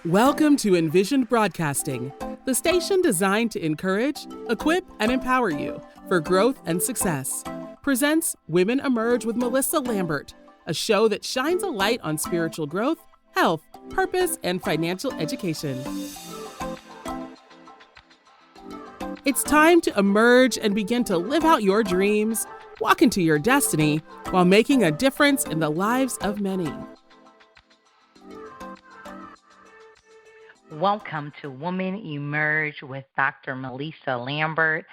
Welcome to Envisioned Broadcasting, the station designed to encourage, equip, and empower you for growth and success. Presents Women Emerge with Mellisa Lambert, a show that shines a light on spiritual growth, health, purpose, and financial education. It's time to emerge and begin to live out your dreams, walk into your destiny, while making a difference in the lives of many. Welcome to Women Emerge with Dr. Mellisa Lambert.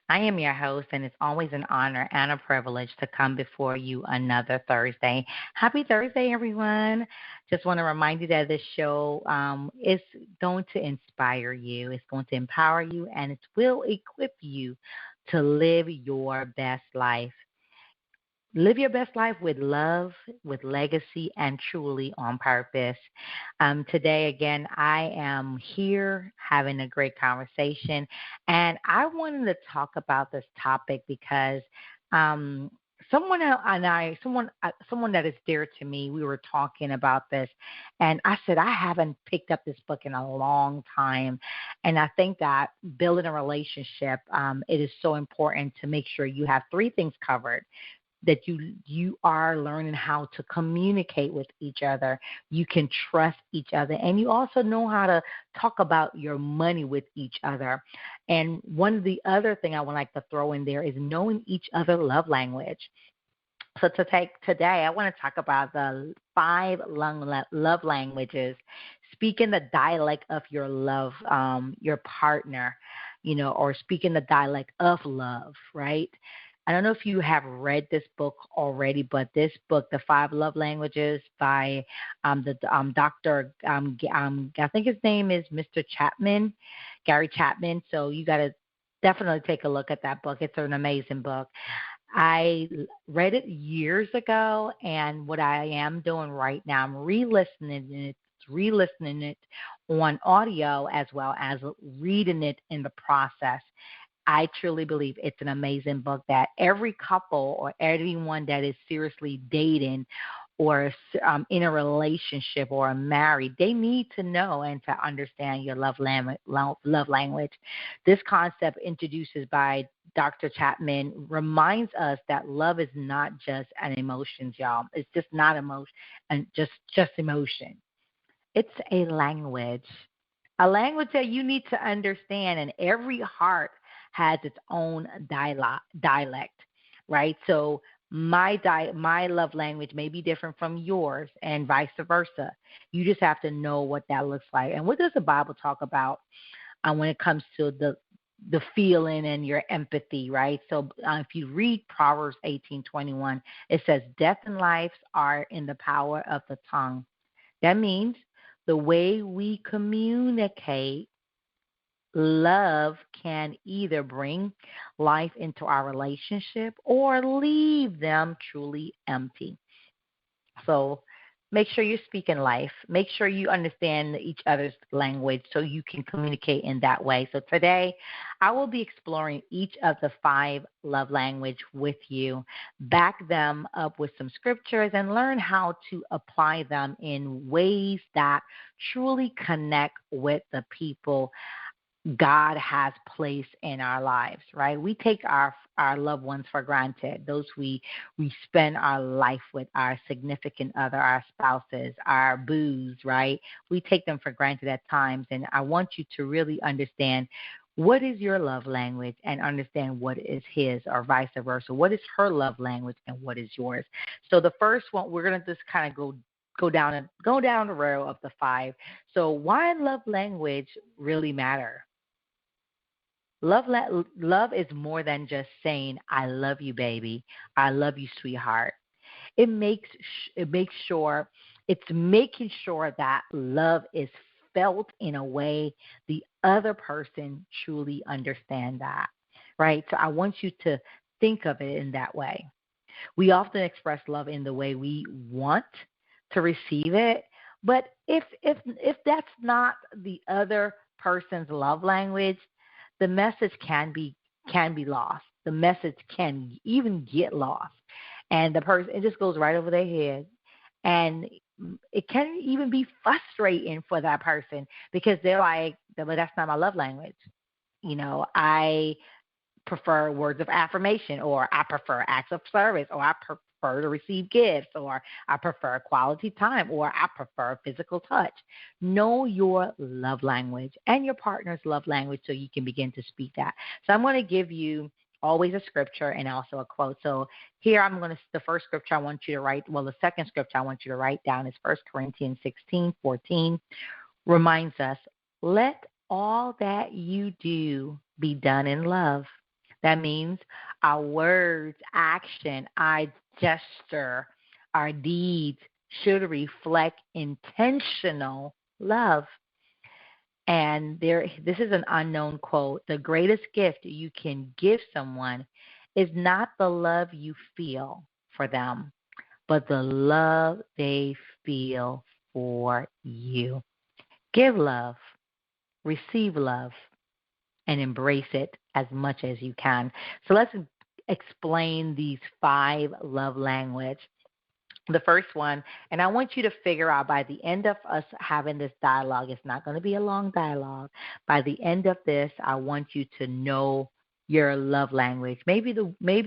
I am your host, and it's always an honor and a privilege to come before you another Thursday. Happy Thursday, everyone. Just want to remind you that this show is going to inspire you, it's going to empower you, and it will equip you to live your best life. Live your best life with love, with legacy, and truly on purpose. Today, again, I am here having a great conversation, and I wanted to talk about this topic because someone that is dear to me, we were talking about this, and I said I haven't picked up this book in a long time, and I think that building a relationship, it is so important to make sure you have three things covered. That you are learning how to communicate with each other. You can trust each other. And you also know how to talk about your money with each other. And one of the other thing I would like to throw in there is knowing each other's love language. So today, I want to talk about the 5 love languages, speaking the dialect of your love, your partner, or speaking the dialect of love, right? I don't know if you have read this book already, but this book, The 5 Love Languages by Dr. I think his name is Mr. Chapman, Gary Chapman. So you got to definitely take a look at that book. It's an amazing book. I read it years ago, and what I am doing right now, I'm re-listening it on audio as well as reading it in the process. I truly believe it's an amazing book that every couple or everyone that is seriously dating or in a relationship or married, they need to know and to understand your love language. This concept introduced by Dr. Chapman reminds us that love is not just an emotion, y'all. It's just not emotion and just emotion. It's a language that you need to understand, and every heart has its own dialect, right? So my love language may be different from yours and vice versa. You just have to know what that looks like. And what does the Bible talk about when it comes to the feeling and your empathy, right? So if you read Proverbs 18:21, it says, death and life are in the power of the tongue. That means the way we communicate love can either bring life into our relationship or leave them truly empty. So make sure you're speaking life. Make sure you understand each other's language so you can communicate in that way. So today, I will be exploring each of the 5 love language with you, back them up with some scriptures, and learn how to apply them in ways that truly connect with the people God has placed in our lives, right? We take our loved ones for granted, those we spend our life with, our significant other, our spouses, our boos, right? We take them for granted at times, and I want you to really understand what is your love language and understand what is his or vice versa. What is her love language and what is yours? So the first one, we're going to just kind of go down the row of the 5. So why love language really matter? Love is more than just saying, I love you, baby. I love you, sweetheart. It's making sure that love is felt in a way the other person truly understands that, right? So I want you to think of it in that way. We often express love in the way we want to receive it, but if that's not the other person's love language, the message can be lost. The message can even get lost. And the person, it just goes right over their head. And it can even be frustrating for that person because they're like, but that's not my love language. I prefer words of affirmation, or I prefer acts of service, or I prefer to receive gifts, or I prefer quality time, or I prefer physical touch. Know your love language and your partner's love language so you can begin to speak that. So I'm going to give you always a scripture and also a quote. So here the first scripture I want you to write, the second scripture I want you to write down is 1 Corinthians 16:14, reminds us, let all that you do be done in love. That means our words, action, our gesture, our deeds should reflect intentional love. And this is an unknown quote. The greatest gift you can give someone is not the love you feel for them, but the love they feel for you. Give love, receive love, and embrace it as much as you can. So let's explain these 5 love language. The first one, and I want you to figure out by the end of us having this dialogue, it's not going to be a long dialogue. By the end of this, I want you to know your love language. Maybe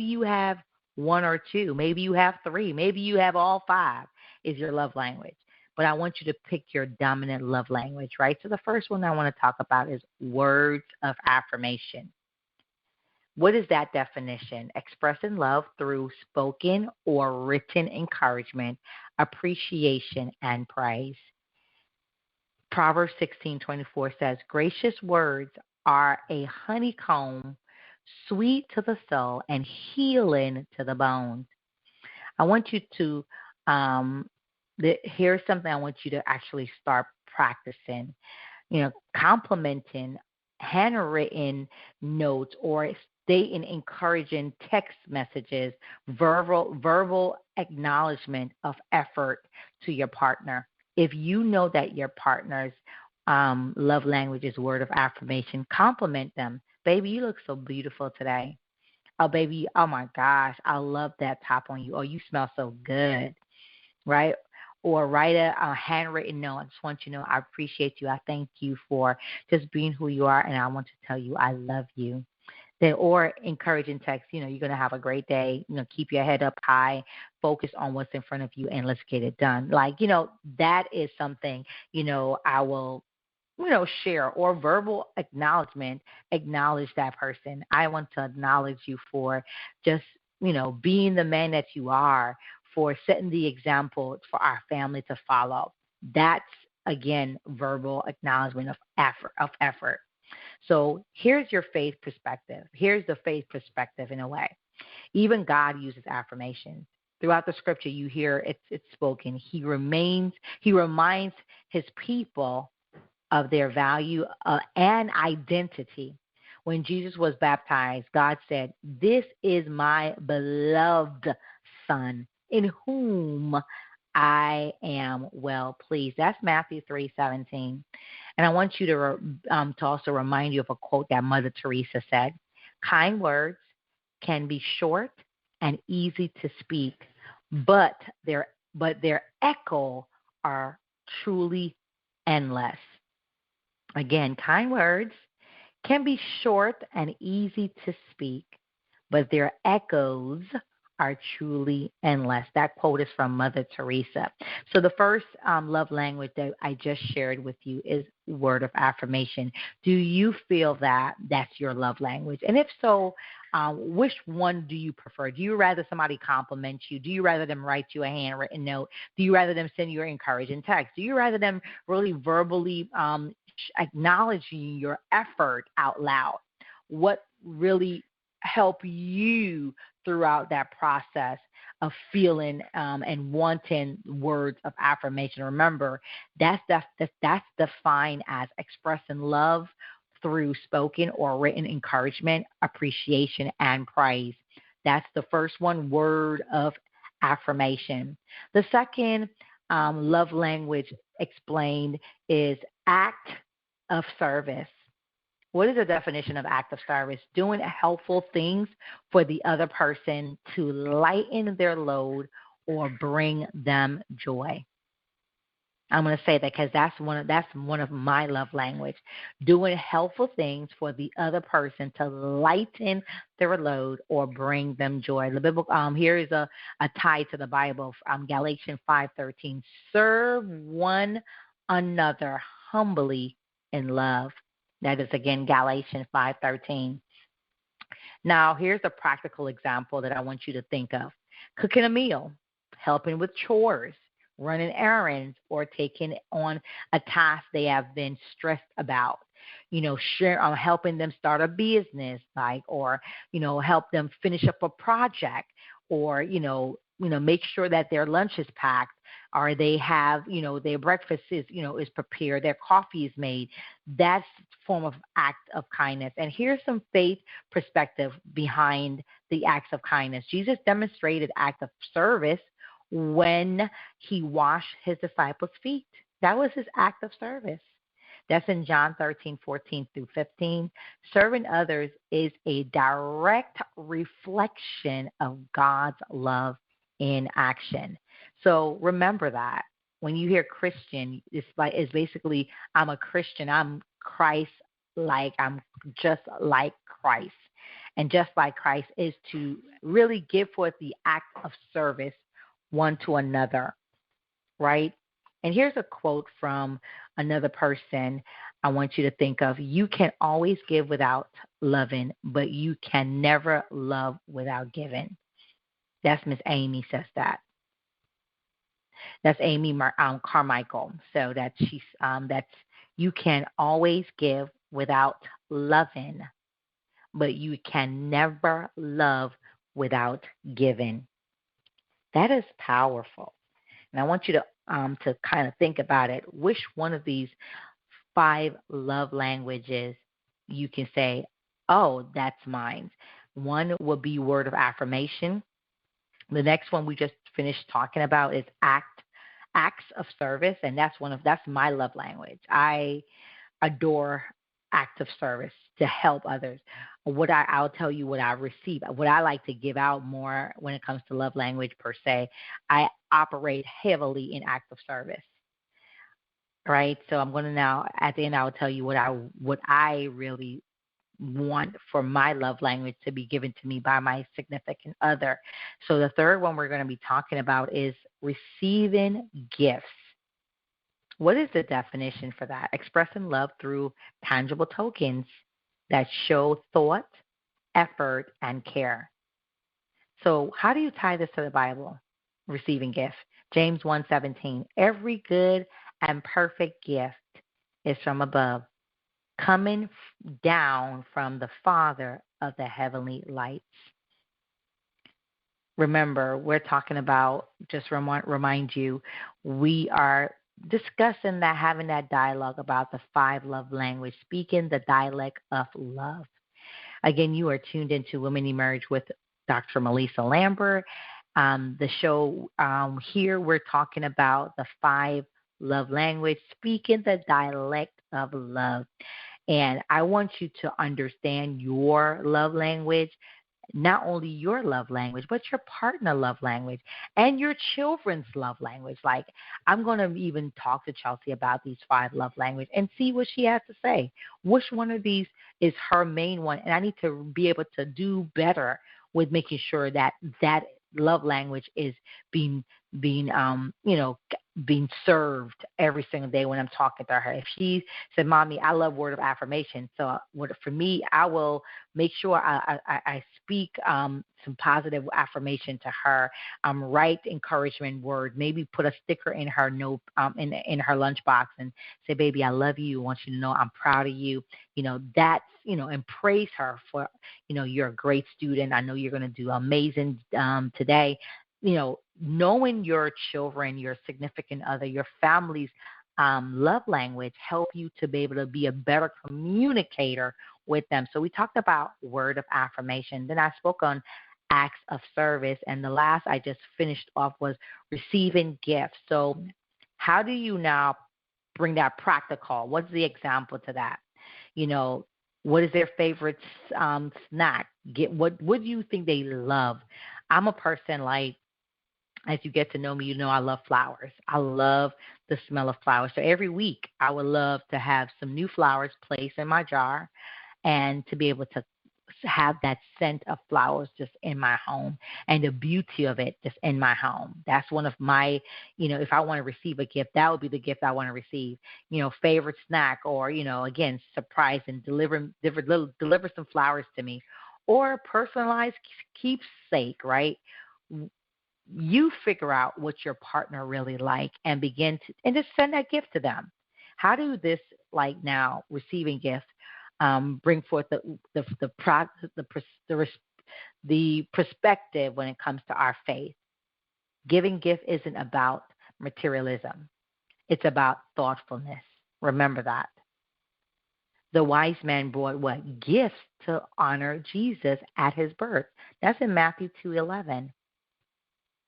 you have 1 or 2, maybe you have 3, maybe you have all 5 is your love language. But I want you to pick your dominant love language, right? So the first one I want to talk about is words of affirmation. What is that definition? Expressing love through spoken or written encouragement, appreciation, and praise. Proverbs 16:24 says, gracious words are a honeycomb, sweet to the soul and healing to the bones. I want you to here's something I want you to actually start practicing. Complimenting handwritten notes or stating encouraging text messages, verbal acknowledgement of effort to your partner. If you know that your partner's love language is word of affirmation, compliment them. Baby, you look so beautiful today. Oh, baby, oh my gosh, I love that top on you. Oh, you smell so good, right? Or write a handwritten note. I just want you to know I appreciate you. I thank you for just being who you are, and I want to tell you I love you. Or encouraging text, you're going to have a great day. Keep your head up high, focus on what's in front of you, and let's get it done. That is something, I will, share. Or verbal acknowledgement, acknowledge that person. I want to acknowledge you for just, being the man that you are, for setting the example for our family to follow. That's, again, verbal acknowledgement of effort. So here's your faith perspective. Here's the faith perspective in a way. Even God uses affirmations. Throughout the scripture, you hear it's spoken. He reminds his people of their value and identity. When Jesus was baptized, God said, this is my beloved Son, in whom I am well pleased. That's Matthew 3:17. And I want you to also remind you of a quote that Mother Teresa said. Kind words can be short and easy to speak, but their echo are truly endless. Again, kind words can be short and easy to speak, but their echoes are truly endless. That quote is from Mother Teresa. So the first love language that I just shared with you is word of affirmation. Do you feel that that's your love language? And if so, which one do you prefer? Do you rather somebody compliment you? Do you rather them write you a handwritten note? Do you rather them send you an encouraging text? Do you rather them really verbally acknowledging your effort out loud? What really help you throughout that process of feeling and wanting words of affirmation? Remember, that's defined as expressing love through spoken or written encouragement, appreciation, and praise. That's the first one, word of affirmation. The second love language explained is act of service. What is the definition of act of service? Doing helpful things for the other person to lighten their load or bring them joy. I'm going to say that because that's one of my love language. Doing helpful things for the other person to lighten their load or bring them joy. The biblical here is a tie to the Bible. Galatians 5:13. Serve one another humbly in love. That is again Galatians 5:13. Now here's a practical example that I want you to think of: cooking a meal, helping with chores, running errands, or taking on a task they have been stressed about. Helping them start a business, or help them finish up a project, or make sure that their lunch is packed, or they have their breakfast is prepared, their coffee is made. That's a form of act of kindness. And here's some faith perspective behind the acts of kindness. Jesus demonstrated act of service when he washed his disciples' feet. That was his act of service. That's in John 13:14 through 15. Serving others is a direct reflection of God's love in action. So remember that. When you hear Christian, it's basically I'm a Christian. I'm Christ-like. I'm just like Christ. And just like Christ is to really give forth the act of service one to another, right? And here's a quote from another person I want you to think of. You can always give without loving, but you can never love without giving. That's Miss Amy says that. That's Amy Carmichael. So that's you can always give without loving, but you can never love without giving. That is powerful. And I want you to kind of think about it. Which one of these 5 love languages you can say, oh, that's mine? One would be word of affirmation. The next one we just finished talking about is acts of service, and that's my love language. I adore acts of service to help others. I'll tell you what I receive, what I like to give out more when it comes to love language per se. I operate heavily in acts of service, right? So I'm going to now, at the end, I'll tell you what I really want for my love language to be given to me by my significant other. So the third one we're going to be talking about is receiving gifts. What is the definition for that? Expressing love through tangible tokens that show thought, effort, and care. So how do you tie this to the Bible? Receiving gifts. James 1:17. Every good and perfect gift is from above, coming down from the Father of the heavenly lights. Remember, we're talking about, just remind you, we are discussing that, having that dialogue about the 5 love language, speaking the dialect of love. Again, you are tuned into Women Emerge with Dr. Mellisa Lambert. The show here, we're talking about the 5 love language, speaking the dialect of love. And I want you to understand your love language, not only your love language, but your partner love language and your children's love language. Like, I'm going to even talk to Chelsea about these 5 love language and see what she has to say. Which one of these is her main one? And I need to be able to do better with making sure that love language is being served every single day when I'm talking to her. If she said, Mommy, I love word of affirmation, so for me, I will make sure I speak some positive affirmation to her, write encouragement word, maybe put a sticker in her note, in her lunchbox and say, baby, I love you. I want you to know I'm proud of you. That's, and praise her for, you're a great student. I know you're going to do amazing today. Knowing your children, your significant other, your family's love language help you to be able to be a better communicator with them. So we talked about word of affirmation. Then I spoke on acts of service. And the last I just finished off was receiving gifts. So how do you now bring that practical? What's the example to that? What is their favorite snack? What do you think they love? I'm a person like, As you get to know me, you know I love flowers. I love the smell of flowers. So every week, I would love to have some new flowers placed in my jar and to be able to have that scent of flowers just in my home and the beauty of it just in my home. That's one of my, if I want to receive a gift, that would be the gift I want to receive. Favorite snack, or, again, surprise, and deliver some flowers to me, or personalized keepsake, right? You figure out what your partner really like and begin to, and just send that gift to them. How do this, like, now receiving gifts, bring forth the perspective when it comes to our faith? Giving gift isn't about materialism. It's about thoughtfulness. Remember that. The wise man brought what? Gifts to honor Jesus at his birth. That's in Matthew 2:11.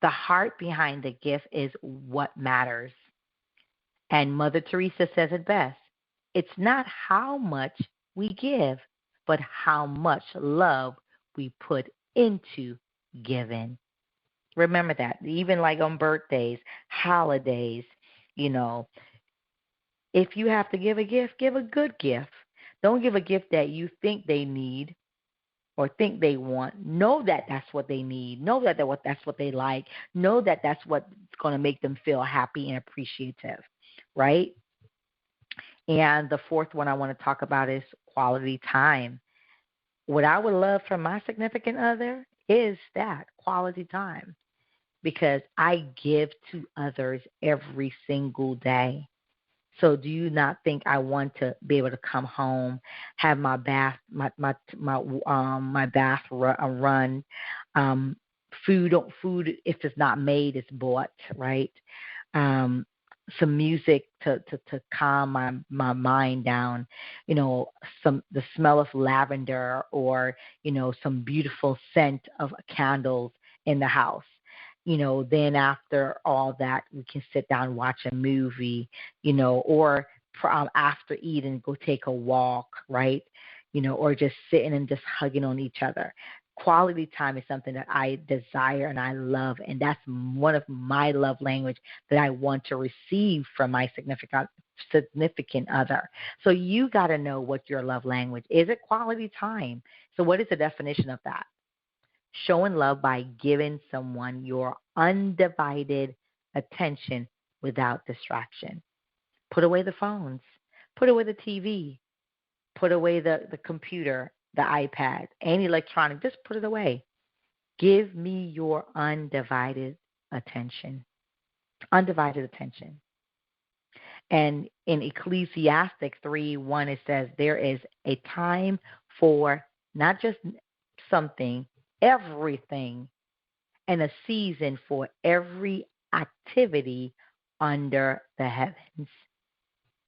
The heart behind the gift is what matters. And Mother Teresa says it best. It's not how much we give, but how much love we put into giving. Remember that. Even like on birthdays, holidays, if you have to give a gift, give a good gift. Don't give a gift that you think they need or think they want. Know that that's what they need. Know that that's what they like. Know that that's what's going to make them feel happy and appreciative, right? And the fourth one I want to talk about is quality time. What I would love from my significant other is that quality time, because I give to others every single day. So do you not think I want to be able to come home, have my bath, my bath run, food if it's not made, it's bought, right? Some music to calm my mind down, the smell of lavender, or some beautiful scent of candles in the house. Then after all that, we can sit down and watch a movie, or after eating, go take a walk, right? Or just sitting and just hugging on each other. Quality time is something that I desire and I love, and that's one of my love language that I want to receive from my significant other. So you got to know what your love language is. It quality time? So what is the definition of that? Showing love by giving someone your undivided attention without distraction. Put away the phones. Put away the TV. Put away the computer, the iPad, any electronic. Just put it away. Give me your undivided attention. Undivided attention. And in Ecclesiastes 3:1, it says there is a time for not just something, everything, and a season for every activity under the heavens.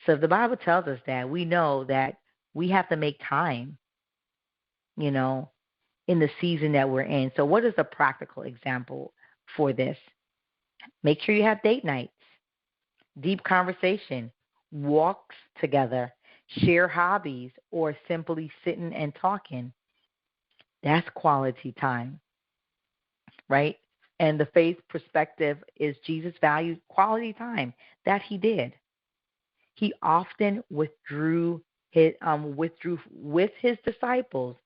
So if the Bible tells us that, we know that we have to make time, in the season that we're in. So what is a practical example for this? Make sure you have date nights, deep conversation, walks together, share hobbies, or simply sitting and talking. That's quality time, right? And the faith perspective is Jesus valued quality time. That he did. He often withdrew with his disciples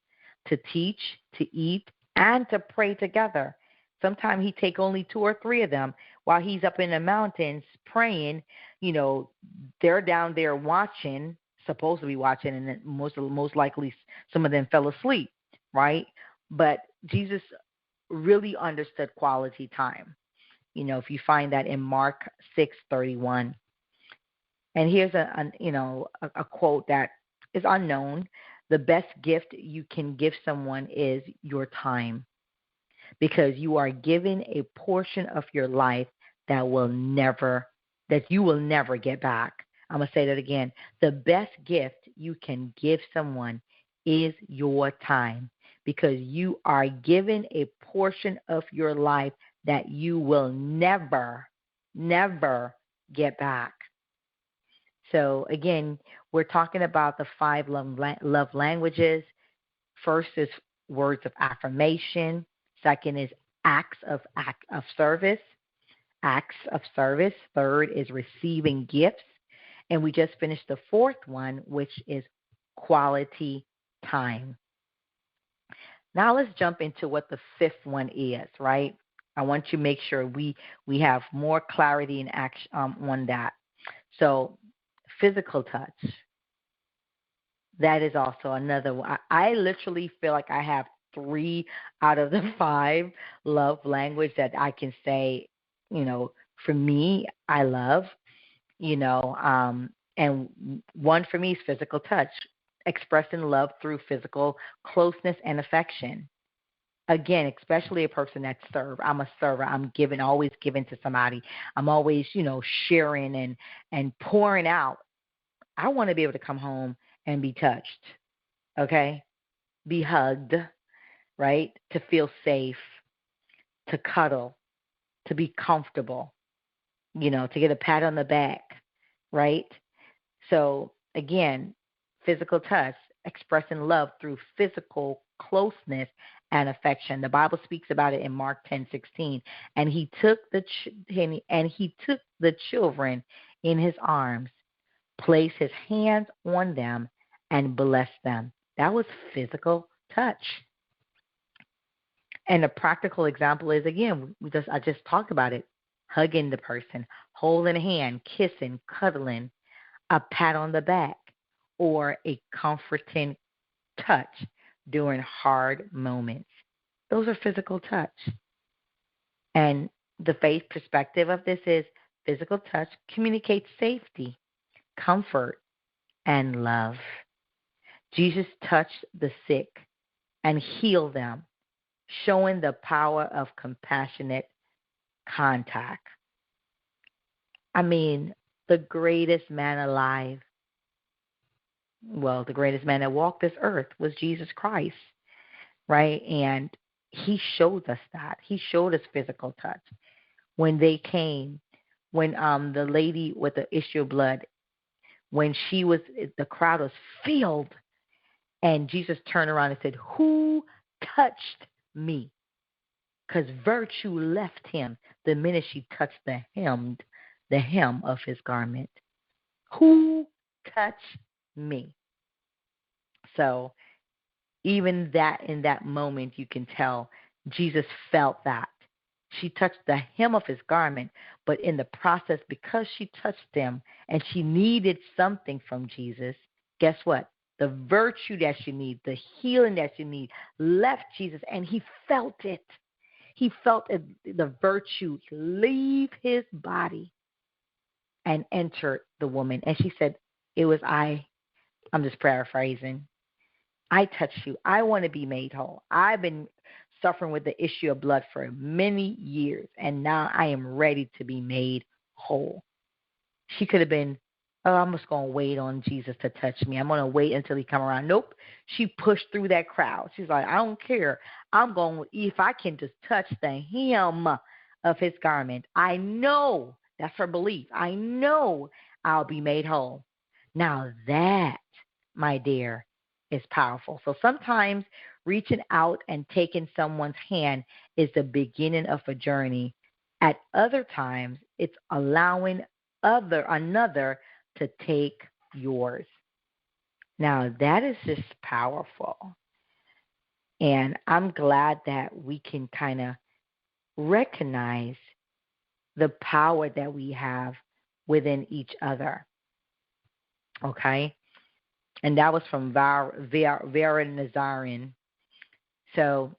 to teach, to eat, and to pray together. Sometimes he'd take only 2 or 3 of them while he's up in the mountains praying. They're down there watching, supposed to be watching, and then most likely some of them fell asleep. Right? But Jesus really understood quality time. If you find that in Mark 6:31. And here's a quote that is unknown. The best gift you can give someone is your time, because you are given a portion of your life that you will never get back. I'm going to say that again. The best gift you can give someone is your time, because you are given a portion of your life that you will never, never get back. So again, we're talking about the 5 love languages. First is words of affirmation. Second is acts of service. acts of service. Third is receiving gifts. And we just finished the fourth one, which is quality time. Now let's jump into what the fifth one is, right? I want to make sure we have more clarity and action on that. So physical touch, that is also another one. I literally feel like I have 3 out of the 5 love language that I can say, for me, I love, and one for me is physical touch, expressing love through physical closeness and affection. Again, especially a person that serves. I'm a server. I'm giving, always giving to somebody. I'm always, sharing and pouring out. I want to be able to come home and be touched, okay? Be hugged, right? To feel safe, to cuddle, to be comfortable, to get a pat on the back, right? So, again, physical touch, expressing love through physical closeness and affection. The Bible speaks about it in Mark 10:16. And he took the children in his arms, placed his hands on them, and blessed them. That was physical touch. And a practical example is, again, I just talked about it, hugging the person, holding a hand, kissing, cuddling, a pat on the back, or a comforting touch during hard moments. Those are physical touch. And the faith perspective of this is physical touch communicates safety, comfort, and love. Jesus touched the sick and healed them, showing the power of compassionate contact. I mean, the greatest man alive, the greatest man that walked this earth was Jesus Christ, right? And he showed us that. He showed us physical touch. When they came, when the lady with the issue of blood, when the crowd was filled, and Jesus turned around and said, "Who touched me?" Because virtue left him the minute she touched the hem of his garment. Who touched me? So even that, in that moment, you can tell Jesus felt that. She touched the hem of his garment, but in the process, because she touched him and she needed something from Jesus, guess what? The virtue that she needed, the healing that she needed, left Jesus, and he felt it. He felt the virtue leave his body and enter the woman. And she said, "It was I." I'm just paraphrasing. "I touched you. I want to be made whole. I've been suffering with the issue of blood for many years, and now I am ready to be made whole." She could have been, I'm just going to wait on Jesus to touch me. I'm going to wait until he come around. Nope. She pushed through that crowd. She's like, "I don't care. I'm going, if I can just touch the hem of his garment, I know," that's her belief, "I know I'll be made whole." Now that, my dear, is powerful. So sometimes reaching out and taking someone's hand is the beginning of a journey. At other times, it's allowing another to take yours. Now, that is just powerful. And I'm glad that we can kind of recognize the power that we have within each other. Okay? And that was from Vera Nazarian. So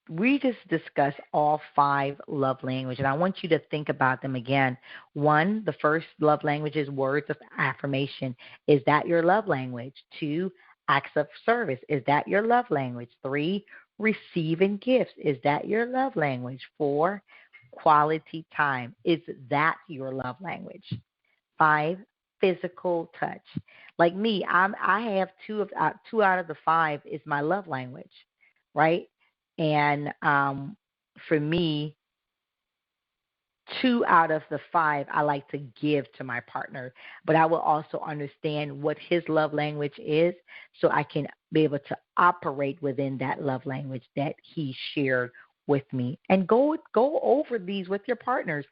we just discussed all 5 love languages, and I want you to think about them again. 1, the first love language is words of affirmation. Is that your love language? 2, acts of service. Is that your love language? 3, receiving gifts. Is that your love language? 4, quality time. Is that your love language? 5, physical touch. Like me, I have 2 out of the 5 is my love language, right? And for me, 2 out of the 5 I like to give to my partner, but I will also understand what his love language is so I can be able to operate within that love language that he shared with me. And go over these with your partners.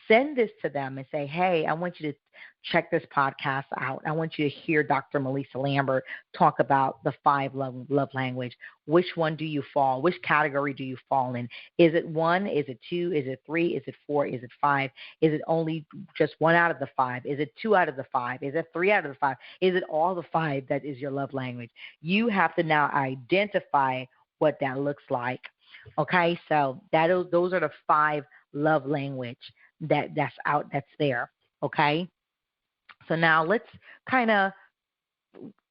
Send this to them and say, hey, I want you to check this podcast out. I want you to hear Dr. Mellisa Lambert talk about the 5 love language. Which one do you fall? Which category do you fall in? Is it 1? Is it 2? Is it 3? Is it 4? Is it 5? Is it only just 1 out of the 5? Is it 2 out of the 5? Is it 3 out of the 5? Is it all the 5 that is your love language? You have to now identify what that looks like. Okay, so those are the 5 love language that's there. Okay, so now let's kind of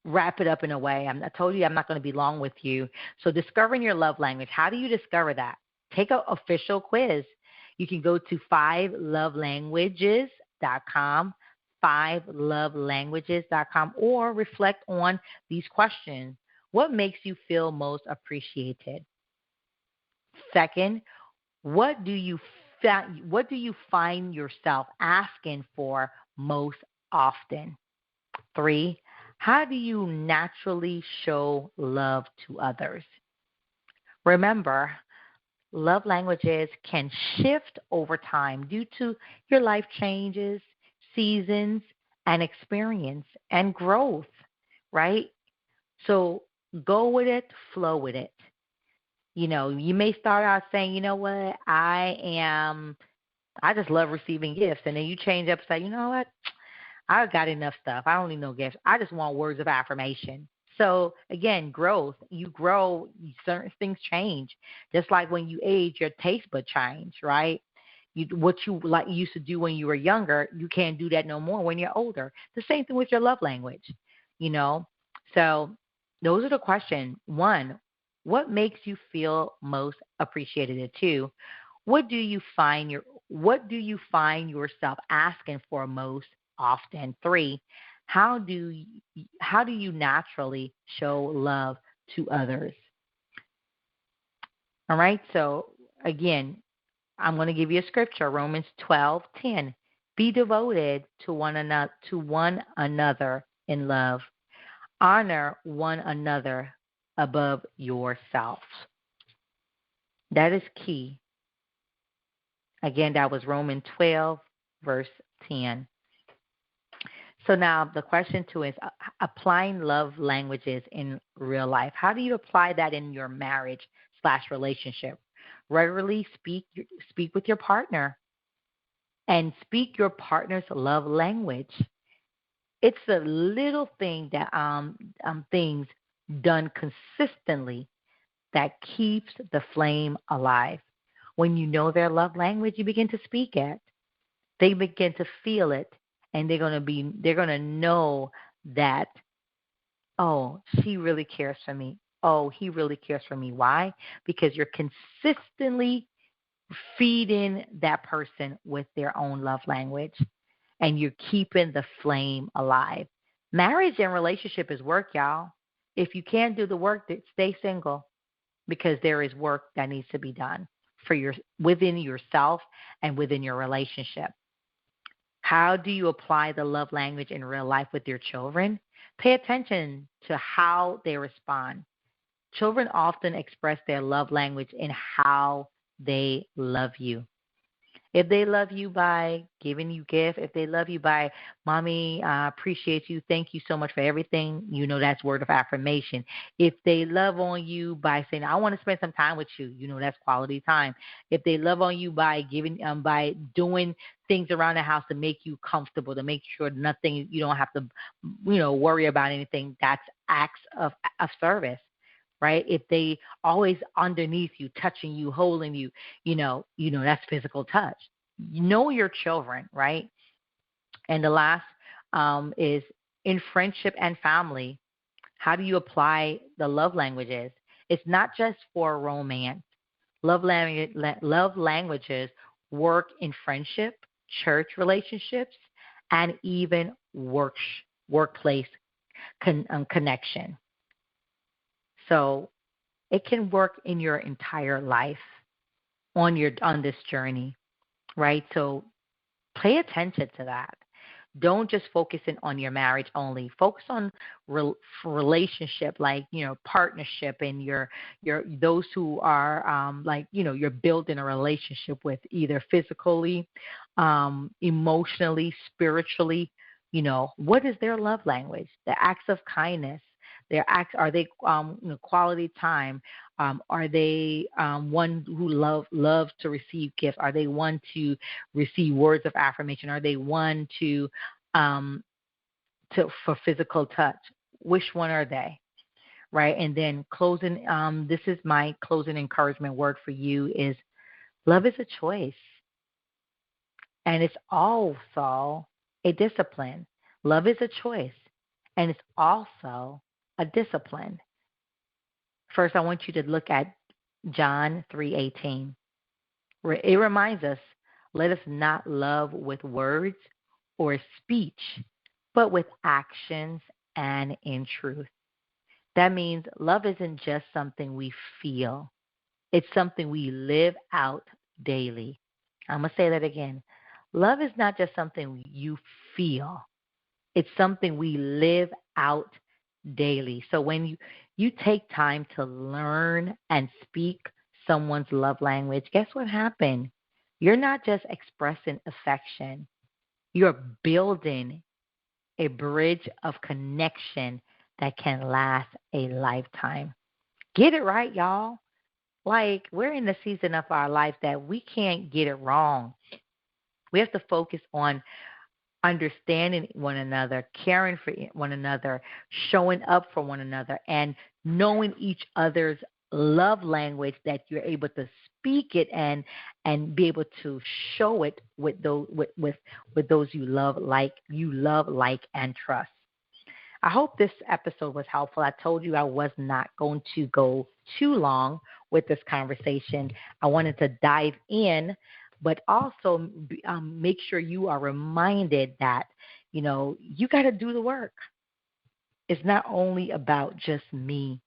wrap it up in a way. I told you I'm not going to be long with you. So discovering your love language, how do you discover that? Take an official quiz. You can go to 5lovelanguages.com, 5lovelanguages.com, or reflect on these questions. What makes you feel most appreciated? Second, what do you find yourself asking for most often? 3, how do you naturally show love to others? Remember, love languages can shift over time due to your life changes, seasons, and experience and growth, right? So go with it, flow with it. You may start out saying, you know what, I just love receiving gifts. And then you change up and say, you know what, I've got enough stuff. I don't need no gifts. I just want words of affirmation. So again, growth. You grow, certain things change. Just like when you age, your taste bud change, right? What you used to do when you were younger, you can't do that no more when you're older. The same thing with your love language, So those are the questions. 1, what makes you feel most appreciated? 2, what do you find yourself asking for most often? 3, how do you naturally show love to others? All right. So again, I'm going to give you a scripture, Romans 12:10. Be devoted to one another in love. Honor one another above yourself. That is key. Again, that was Romans 12, verse 10. So now the question 2 is applying love languages in real life. How do you apply that in your marriage/relationship? Regularly speak with your partner and speak your partner's love language. It's the little thing that things done consistently that keeps the flame alive. When you know their love language, you begin to speak it. They begin to feel it, and they're gonna know that, oh, she really cares for me. Oh, he really cares for me. Why? Because you're consistently feeding that person with their own love language, and you're keeping the flame alive. Marriage and relationship is work, y'all. If you can't do the work, stay single, because there is work that needs to be done within yourself and within your relationship. How do you apply the love language in real life with your children? Pay attention to how they respond. Children often express their love language in how they love you. If they love you by giving you gifts, if they love you by, Mommy, I appreciate you, thank you so much for everything, that's word of affirmation. If they love on you by saying, I want to spend some time with you, that's quality time. If they love on you by by doing things around the house to make you comfortable, to make sure nothing, you don't have to, worry about anything, that's acts of service. Right? If they always underneath you, touching you, holding you, that's physical touch. You know your children, right? And the last is in friendship and family. How do you apply the love languages? It's not just for romance. Love languages work in friendship, church relationships, and even workplace connection. So it can work in your entire life on this journey, right? So pay attention to that. Don't just focus in on your marriage only. Focus on relationship, like partnership, and your those who are like you're building a relationship with, either physically, emotionally, spiritually. What is their love language? The acts of kindness. Their acts, are they quality time? Are they one who loves to receive gifts? Are they one to receive words of affirmation? Are they one um, for physical touch? Which one are they? Right? And then closing. This is my closing encouragement word for you: is love is a choice, and it's also a discipline. Love is a choice, and it's also a discipline. First, I want you to look at John 3:18. It reminds us, let us not love with words or speech, but with actions and in truth. That means love isn't just something we feel. It's something we live out daily. I'm going to say that again. Love is not just something you feel. It's something we live out daily. So when you take time to learn and speak someone's love language, guess what happened? You're not just expressing affection. You're building a bridge of connection that can last a lifetime. Get it right, y'all. Like, we're in the season of our life that we can't get it wrong. We have to focus on understanding one another, caring for one another, showing up for one another, and knowing each other's love language, that you're able to speak it and be able to show it with those you love, like and trust. I hope this episode was helpful. I told you I was not going to go too long with this conversation. I wanted to dive in, but also make sure you are reminded that, you got to do the work. It's not only about just me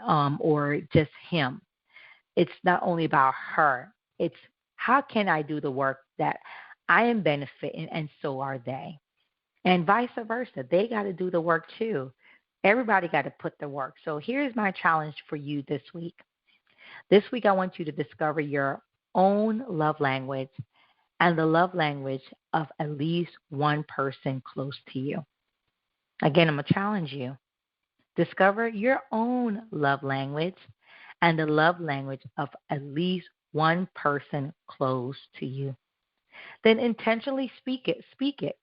or just him. It's not only about her. It's how can I do the work that I am benefiting and so are they. And vice versa. They got to do the work too. Everybody got to put the work. So here's my challenge for you this week. This week, I want you to discover your own love language and the love language of at least one person close to you. Again, I'm going to challenge you. Discover your own love language and the love language of at least one person close to you. Then intentionally speak it. Speak it.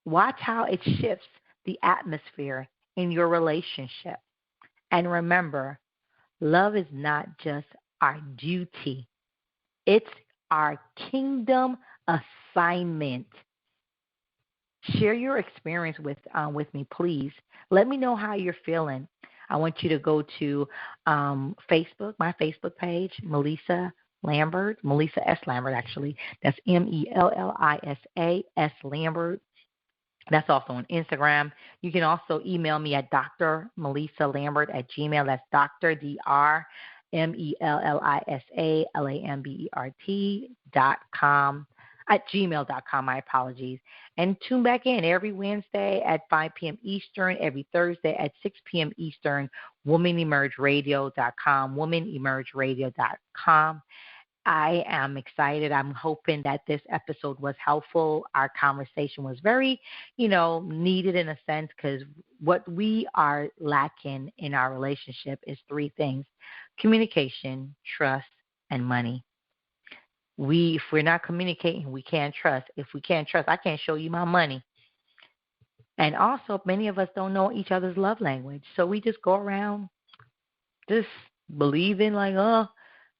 Watch how it shifts the atmosphere in your relationship. And remember, love is not just our duty. It's our kingdom assignment. Share your experience with me, please. Let me know how you're feeling. I want you to go to Facebook, my Facebook page, Mellisa Lambert, Mellisa S. Lambert, actually. That's Mellisa S. Lambert. That's also on Instagram. You can also email me at drmellisalambert@gmail. That's Dr. DrMellisaLambert.com @gmail.com. My apologies. And tune back in every Wednesday at 5 p.m. Eastern, every Thursday at 6 p.m. Eastern, womanemergeradio.com, womanemergeradio.com. I am excited. I'm hoping that this episode was helpful. Our conversation was very, needed in a sense, because what we are lacking in our relationship is three things: communication, trust, and money. If we're not communicating, we can't trust. If we can't trust, I can't show you my money. And also, many of us don't know each other's love language. So we just go around just believing like, oh,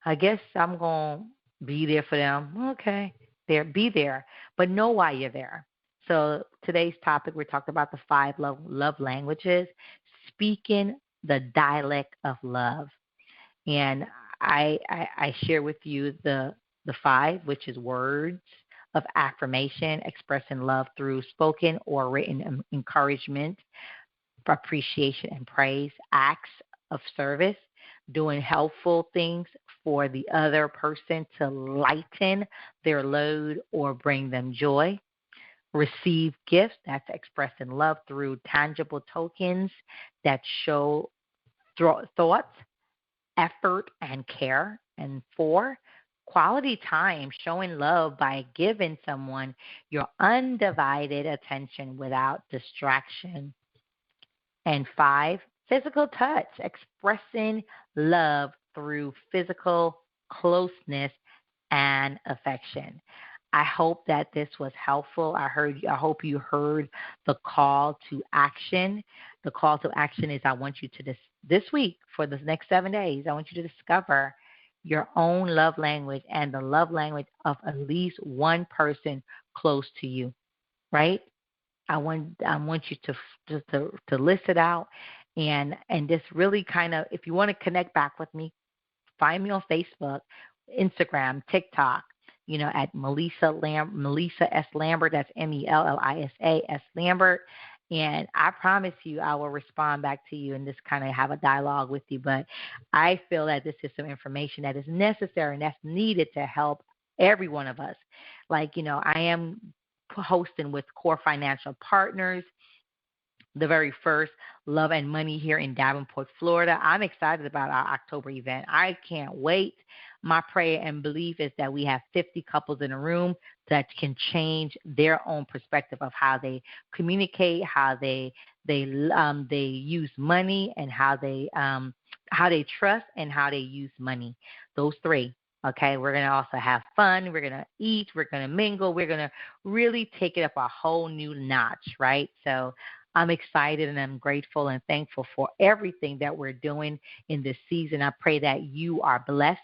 I guess I'm going to be there for them. Okay, be there. But know why you're there. So today's topic, we're talking about the 5 love languages, speaking the dialect of love. And I share with you the 5, which is words of affirmation, expressing love through spoken or written encouragement, appreciation and praise, acts of service, doing helpful things for the other person to lighten their load or bring them joy, Receive gifts, that's expressing love through tangible tokens that show thoughts, effort, and care. And 4, quality time, showing love by giving someone your undivided attention without distraction. And 5, physical touch, expressing love through physical closeness and affection. I hope that this was helpful. I hope you heard the call to action. The call to action is I want you to this week, for the next 7 days, I want you to discover your own love language and the love language of at least one person close to you, right? I want you to list it out, and just really kind of, if you want to connect back with me, find me on Facebook, Instagram, TikTok, at Mellisa S. Lambert. That's Mellisa S. Lambert. And I promise you, I will respond back to you and just kind of have a dialogue with you. But I feel that this is some information that is necessary and that's needed to help every one of us. I am hosting with Core Financial Partners, the very first Love and Money here in Davenport, Florida. I'm excited about our October event. I can't wait. My prayer and belief is that we have 50 couples in a room that can change their own perspective of how they communicate, how they use money, and how they trust and how they use money. Those 3. Okay, we're going to also have fun. We're going to eat. We're going to mingle. We're going to really take it up a whole new notch, right? So I'm excited and I'm grateful and thankful for everything that we're doing in this season. I pray that you are blessed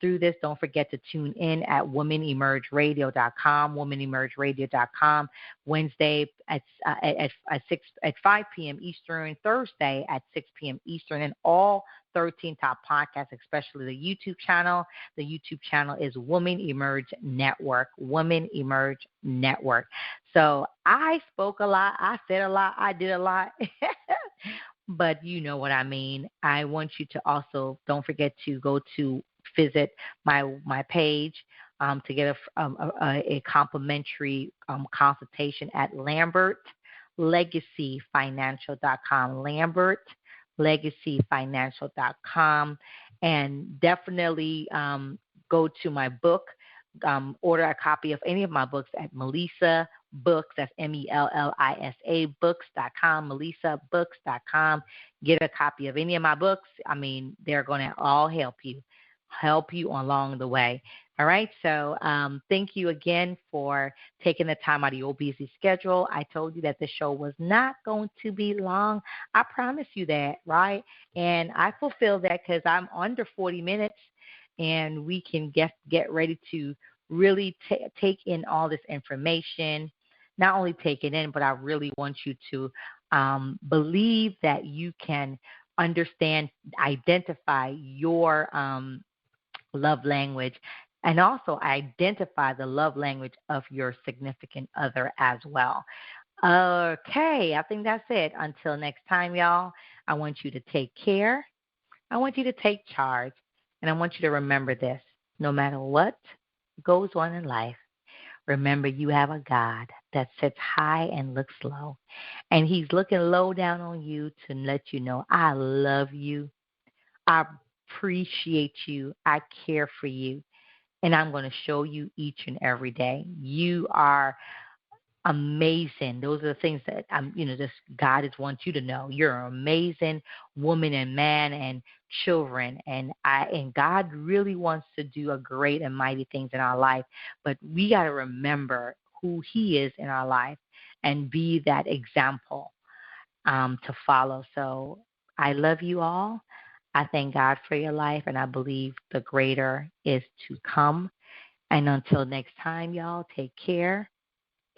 through this. Don't forget to tune in at womanemergeradio.com, womanemergeradio.com, Wednesday at 5 p.m. Eastern, Thursday at 6 p.m. Eastern, and all 13 top podcasts, especially the YouTube channel. The YouTube channel is Woman Emerge Network, Woman Emerge Network. So I spoke a lot. I said a lot. I did a lot. But you know what I mean. I want you to also, don't forget to go to visit my page to get a complimentary consultation at LambertLegacyFinancial.com, LambertLegacyFinancial.com, and definitely go to my book, order a copy of any of my books at Mellisa Books, that's Mellisa Books.com, MelisaBooks.com. Get a copy of any of my books. I mean, they're going to all help you along the way. All right. So thank you again for taking the time out of your busy schedule. I told you that the show was not going to be long. I promise you that, right? And I fulfill that because I'm under 40 minutes and we can get ready to really take in all this information. Not only take it in, but I really want you to believe that you can understand, identify your love language, and also identify the love language of your significant other as well. Okay, I think that's it. Until next time, y'all, I want you to take care. I want you to take charge. And I want you to remember this. No matter what goes on in life, remember you have a God that sits high and looks low. And he's looking low down on you to let you know, I love you. I appreciate you. I care for you. And I'm going to show you each and every day. You are amazing. Those are the things that just God just wants you to know. You're an amazing woman and man and children, and God really wants to do a great and mighty things in our life. But we got to remember who He is in our life and be that example to follow. So I love you all. I thank God for your life, and I believe the greater is to come. And until next time, y'all, take care.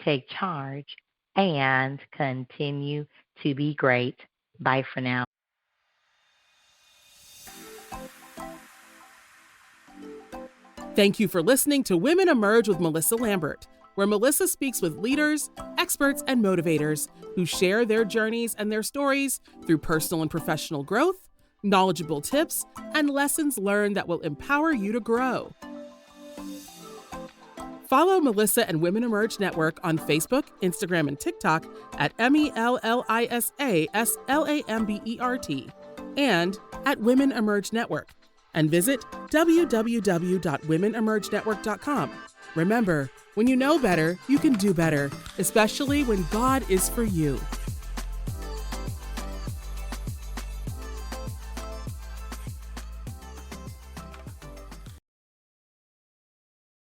Take charge, and continue to be great. Bye for now. Thank you for listening to Women Emerge with Mellisa Lambert, where Mellisa speaks with leaders, experts, and motivators who share their journeys and their stories through personal and professional growth, knowledgeable tips, and lessons learned that will empower you to grow. Follow Mellisa and Women Emerge Network on Facebook, Instagram, and TikTok at MELLISASLAMBERT and at Women Emerge Network. And visit www.womenemergenetwork.com. Remember, when you know better, you can do better, especially when God is for you.